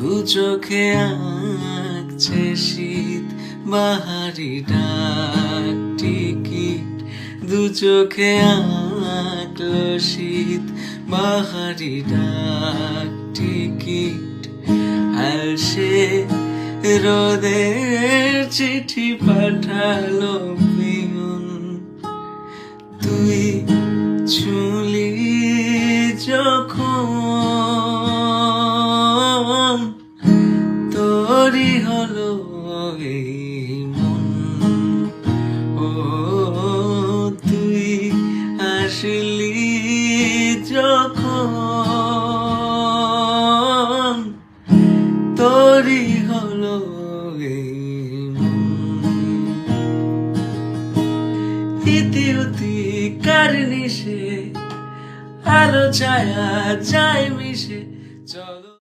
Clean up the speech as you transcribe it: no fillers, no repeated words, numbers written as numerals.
দু চোখে আঁকছে শীত বাহারি ডাক টিকিট, দু চোখে আঁকলো শীত বাহারি ডাক টিকিট। আর সে রোদের চিঠি পাঠালো পিয়ন, তুই ছুঁলি যখন তোরই হলো এই মন। ও তুই আসলি যখন তোরই হলো এই মন। ইতি উতি কার নিশে আলো ছায়া